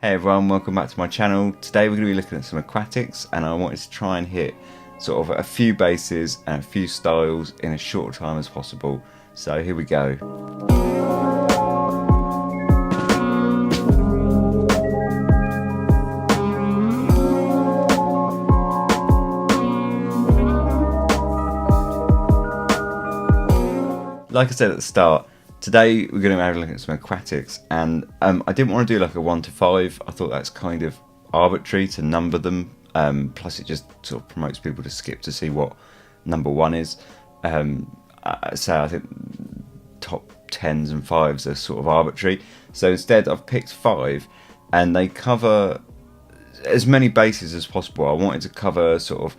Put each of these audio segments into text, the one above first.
Hey everyone, welcome back to my channel. Today we're going to be looking at some aquatics, and I wanted to try and hit sort of a few bases and a few styles in as short a time as possible. So here we go. Like I said at the start, today we're going to have a look at some aquatics, and I didn't want to do like a 1 to 5. I thought that's kind of arbitrary to number them. Plus it just sort of promotes people to skip to see what number 1 is. So I think top 10s and 5s are sort of arbitrary. So instead I've picked 5, and they cover as many bases as possible. I wanted to cover sort of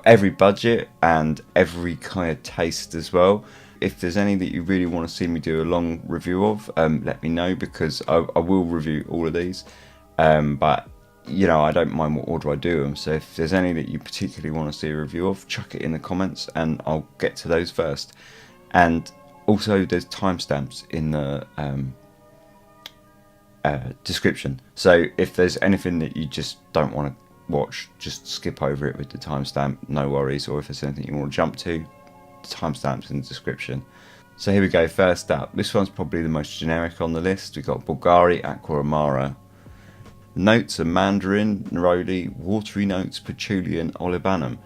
every budget and every kind of taste as well. If there's any that you really want to see me do a long review of, let me know, because I will review all of these. But, you know, I don't mind what order I do them. So if there's any that you particularly want to see a review of, chuck it in the comments and I'll get to those first. And also there's timestamps in the description. So if there's anything that you just don't want to watch, just skip over it with the timestamp, no worries. Or if there's anything you want to jump to, timestamps in the description. So here we go. First up, this one's probably the most generic on the list. We've got Bulgari, Aqua, Amara. Notes are mandarin, neroli, watery notes, patchouli and olibanum.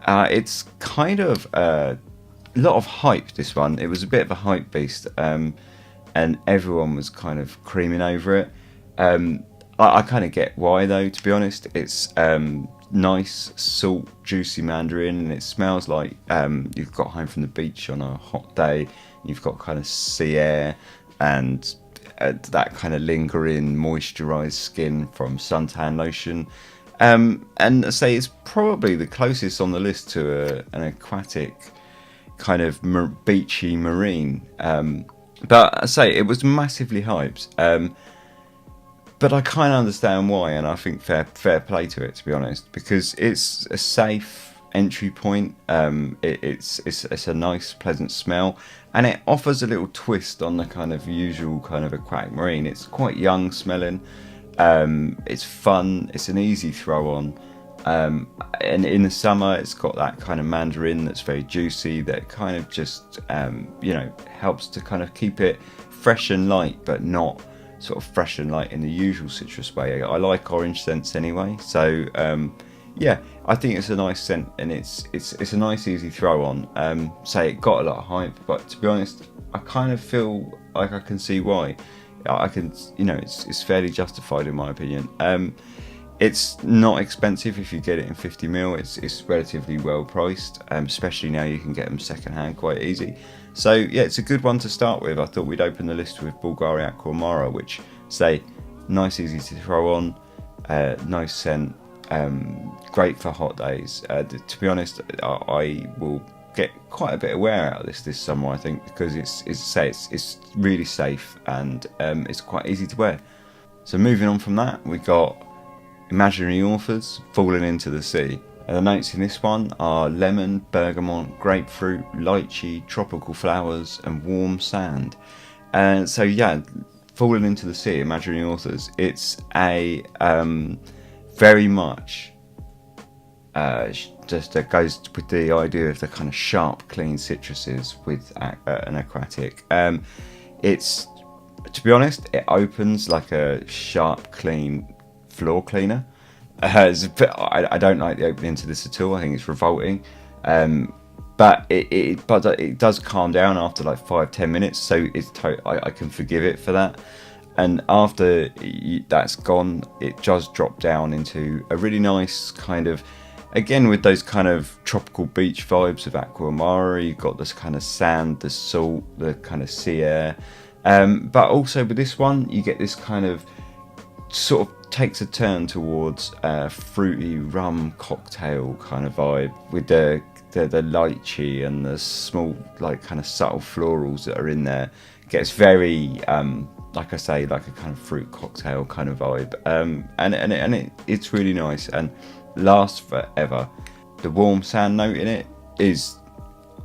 It's kind of a lot of hype, this one. It was a bit of a hype beast, and everyone was kind of creaming over it. I kind of get why though, to be honest. It's nice, salt, juicy mandarin, and it smells like you've got home from the beach on a hot day. You've got kind of sea air and that kind of lingering moisturized skin from suntan lotion. And I say it's probably the closest on the list to an aquatic kind of beachy marine. But I say it was massively hyped. But I kind of understand why, and I think fair play to it, to be honest, because it's a safe entry point. It's a nice, pleasant smell, and it offers a little twist on the kind of usual kind of aquatic marine. It's quite young smelling. It's fun. It's an easy throw on. And in the summer, it's got that kind of mandarin that's very juicy. That kind of just you know, helps to kind of keep it fresh and light, but not sort of fresh and light in the usual citrus way. I like orange scents anyway, so yeah, I think it's a nice scent, and it's a nice easy throw on. Say it got a lot of hype, but to be honest, I kind of feel like I can see why. I can, you know, it's fairly justified in my opinion. It's not expensive if you get it in 50ml. It's relatively well priced, especially now you can get them second hand quite easy. So yeah, it's a good one to start with. I thought we'd open the list with Bulgari, Aqua, Amara, which say nice, easy to throw on, nice scent, great for hot days. To be honest, I will get quite a bit of wear out of this summer, I think, because it's really safe, and it's quite easy to wear. So moving on from that, we got Imaginary Authors, Falling into the Sea. The notes in this one are lemon, bergamot, grapefruit, lychee, tropical flowers and warm sand. And so yeah, Falling into the Sea, Imaginary Authors, it's a very much just goes with the idea of the kind of sharp, clean citruses with an aquatic. It's, to be honest, it opens like a sharp, clean floor cleaner. I don't like the opening to this at all. I think it's revolting, but it does calm down after like 5-10 minutes, so I can forgive it for that. And after that's gone, it does drop down into a really nice kind of, again with those kind of tropical beach vibes of Aqua Amara. You've got this kind of sand, the salt, the kind of sea air, but also with this one you get this kind of sort of takes a turn towards a fruity rum cocktail kind of vibe with the lychee and the small like kind of subtle florals that are in there. Gets very like I say, like a kind of fruit cocktail kind of vibe, and it's really nice and lasts forever. The warm sand note in it is,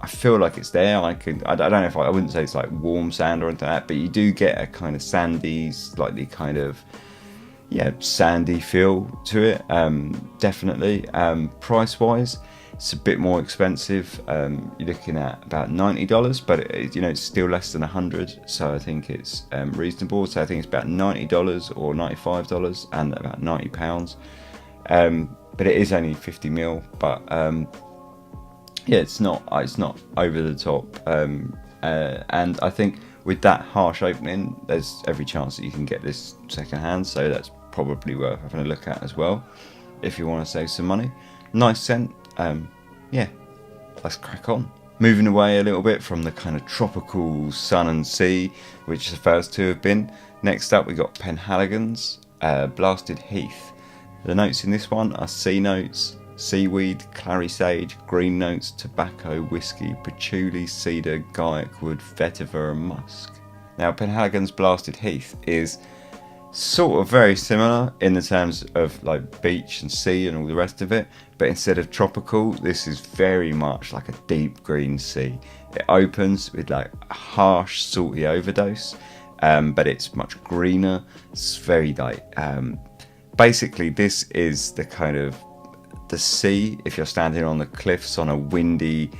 I feel like it's there. I don't know if I wouldn't say it's like warm sand or anything like that, but you do get a kind of sandy, slightly kind of yeah, sandy feel to it, definitely. Price wise, it's a bit more expensive. You're looking at about $90, but it's still less than 100, so I think it's reasonable. So I think it's about $90 or $95 and about £90. But it is only 50 ml, but yeah, it's not over the top. And I think with that harsh opening, there's every chance that you can get this second hand, so that's probably worth having a look at as well if you want to save some money. Nice scent. Yeah, let's crack on. Moving away a little bit from the kind of tropical sun and sea, which the first two have been. Next up we got Penhaligon's Blasted Heath. The notes in this one are sea notes, seaweed, clary sage, green notes, tobacco, whiskey, patchouli, cedar, gaiac wood, vetiver and musk. Now Penhaligon's Blasted Heath is sort of very similar in the terms of like beach and sea and all the rest of it, but instead of tropical, this is very much like a deep green sea. It opens with like a harsh salty overdose, but it's much greener. It's very like basically this is the kind of the sea if you're standing on the cliffs on a windy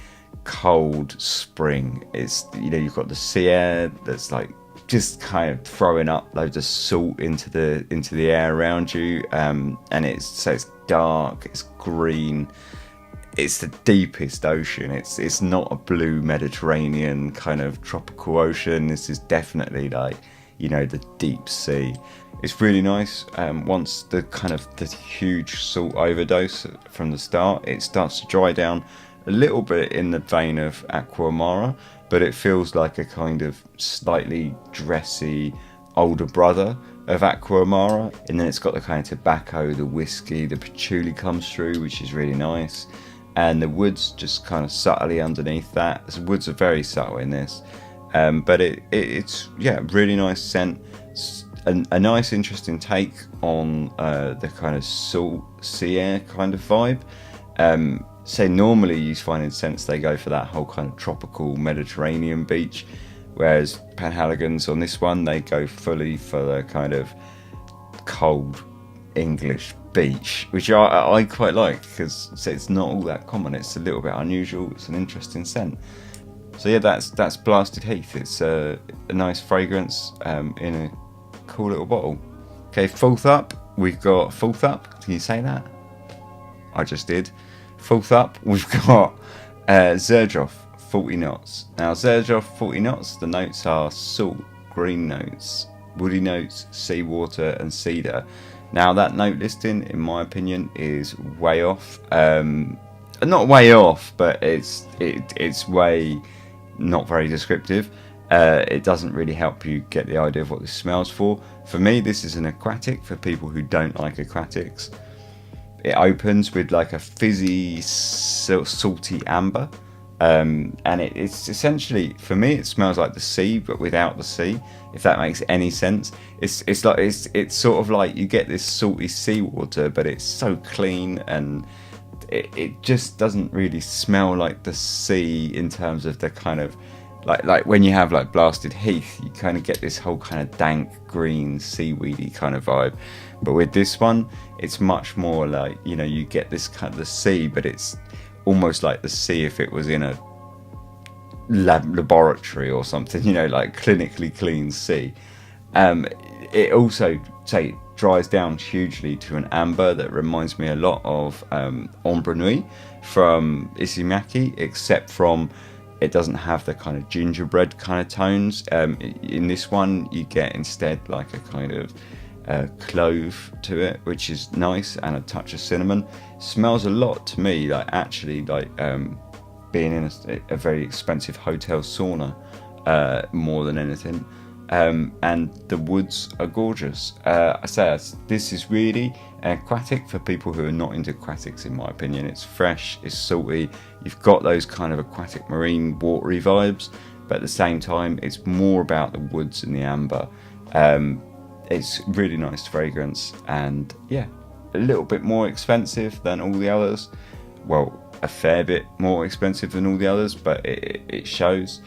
cold spring. It's you've got the sea air that's like just kind of throwing up loads of salt into the air around you, and it's dark, it's green, it's the deepest ocean. It's not a blue Mediterranean kind of tropical ocean. This is definitely like the deep sea. It's really nice. Once the huge salt overdose from the start, it starts to dry down a little bit in the vein of Aqua Amara, but it feels like a kind of slightly dressy older brother of Aqua Amara. And then it's got the kind of tobacco, the whiskey, the patchouli comes through, which is really nice. And the woods just kind of subtly underneath that. The woods are very subtle in this, but it's really nice scent. A nice interesting take on the kind of salt sea air kind of vibe. Say normally you find in scents they go for that whole kind of tropical Mediterranean beach, whereas Penhaligon's on this one, they go fully for the kind of cold English beach, which I quite like because it's not all that common. It's a little bit unusual. It's an interesting scent. So yeah, that's Blasted Heath. It's a nice fragrance in a cool little bottle. Okay, fourth up we've got Can you say that? I just did. Fourth up we've got Xerjoff 40 knots. Now Xerjoff 40 knots, the notes are salt, green notes, woody notes, seawater and cedar. Now that note listing in my opinion is way off. Not way off, but it's way not very descriptive. It doesn't really help you get the idea of what this smells for. For me, this is an aquatic for people who don't like aquatics. It opens with like a fizzy, salty amber, and it's essentially, for me, it smells like the sea, but without the sea. If that makes any sense, it's sort of like you get this salty seawater, but it's so clean and it just doesn't really smell like the sea in terms of the kind of like when you have like Blasted Heath, you kind of get this whole kind of dank green seaweedy kind of vibe. But with this one, it's much more like you get this kind of the sea, but it's almost like the sea if it was in a laboratory or something, like clinically clean sea. It also dries down hugely to an amber that reminds me a lot of Ombre Nuit from Isimaki, except from it doesn't have the kind of gingerbread kind of tones. In this one, you get instead like a kind of clove to it, which is nice, and a touch of cinnamon. Smells a lot to me like being in a very expensive hotel sauna, more than anything. And the woods are gorgeous. I say this is really an aquatic for people who are not into aquatics, in my opinion. It's fresh, it's salty, you've got those kind of aquatic marine watery vibes, but at the same time it's more about the woods and the amber. It's really nice fragrance, and yeah, a little bit more expensive than all the others. Well, a fair bit more expensive than all the others, but it shows.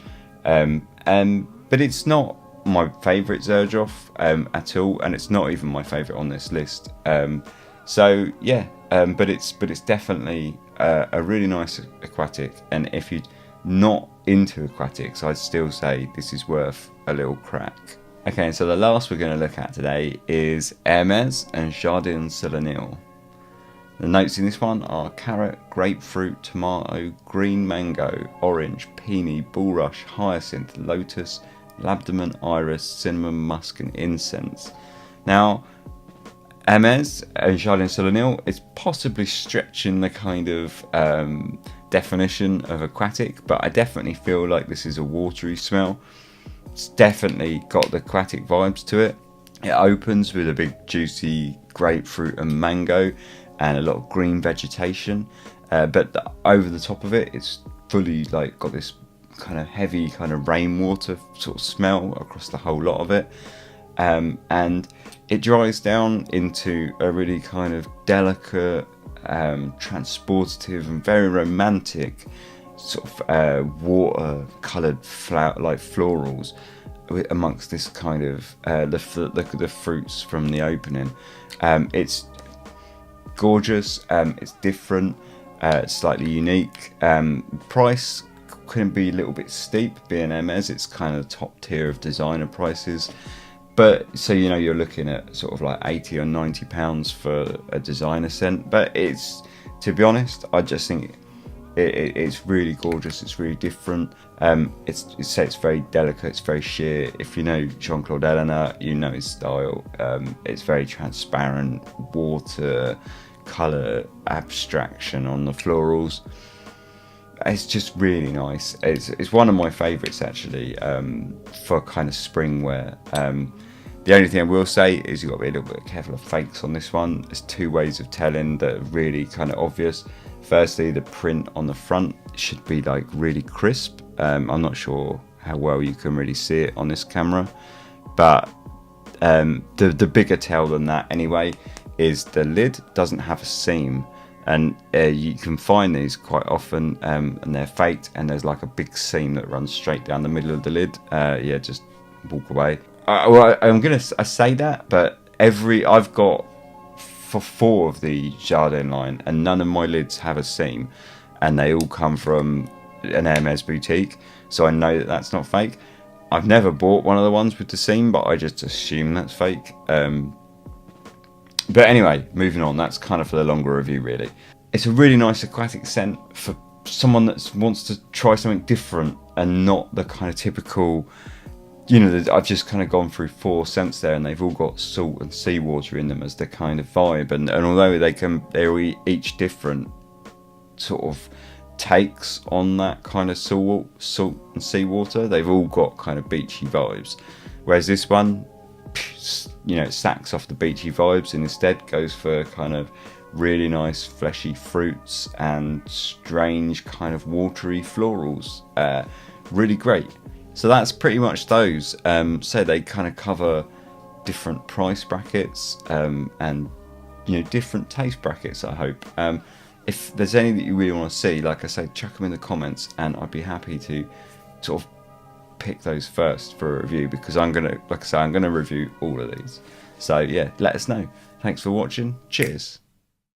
But it's not my favourite Xerjoff at all, and it's not even my favourite on this list. So yeah, but it's definitely a really nice aquatic, and if you're not into aquatics, I'd still say this is worth a little crack. Okay, so the last we're going to look at today is Hermes and Jardin Solennel. The notes in this one are carrot, grapefruit, tomato, green mango, orange, peony, bulrush, hyacinth, lotus, labdamen, iris, cinnamon, musk and incense. Now, Hermes and Jardin Solennel is possibly stretching the kind of definition of aquatic, but I definitely feel like this is a watery smell. It's definitely got the aquatic vibes to it. It opens with a big juicy grapefruit and mango and a lot of green vegetation, but over the top of it, it's fully like got this kind of heavy kind of rainwater sort of smell across the whole lot of it, and it dries down into a really kind of delicate, transportative and very romantic sort of water coloured like florals amongst this kind of the fruits from the opening. It's gorgeous, it's different, it's slightly unique. Price can be a little bit steep, being Hermes, it's kind of top tier of designer prices, but so you know you're looking at sort of like 80 or 90 pounds for a designer scent, but it's, to be honest, I just think it's really gorgeous, it's really different. It's very delicate, it's very sheer. If you know Jean-Claude Eleanor, you know his style. It's very transparent, water colour abstraction on the florals. It's just really nice. It's one of my favourites actually, for kind of spring wear. The only thing I will say is you've got to be a little bit careful of fakes on this one. There's two ways of telling that are really kind of obvious. Firstly, the print on the front should be like really crisp. I'm not sure how well you can really see it on this camera, but the bigger tell than that anyway is the lid doesn't have a seam, and you can find these quite often, and they're faked, and there's like a big seam that runs straight down the middle of the lid. Yeah, just walk away. I'm gonna say that, but I've got for 4 of the Jardin line, and none of my lids have a seam, and they all come from an Hermes boutique, so I know that that's not fake. I've never bought one of the ones with the seam, but I just assume that's fake. But anyway, moving on, that's kind of for the longer review really. It's a really nice aquatic scent for someone that wants to try something different and not the kind of typical, you know, I've just kind of gone through 4 scents there, and they've all got salt and seawater in them as the kind of vibe, and although they're each different sort of takes on that kind of salt and seawater, they've all got kind of beachy vibes, whereas this one, you know, it sacks off the beachy vibes and instead goes for kind of really nice fleshy fruits and strange kind of watery florals. Really great. So that's pretty much those. So they kind of cover different price brackets, and you know, different taste brackets, I hope. If there's any that you really want to see, like I say, chuck them in the comments and I'd be happy to sort of pick those first for a review, because I'm gonna, like I say, I'm gonna review all of these. So yeah, let us know. Thanks for watching. Cheers.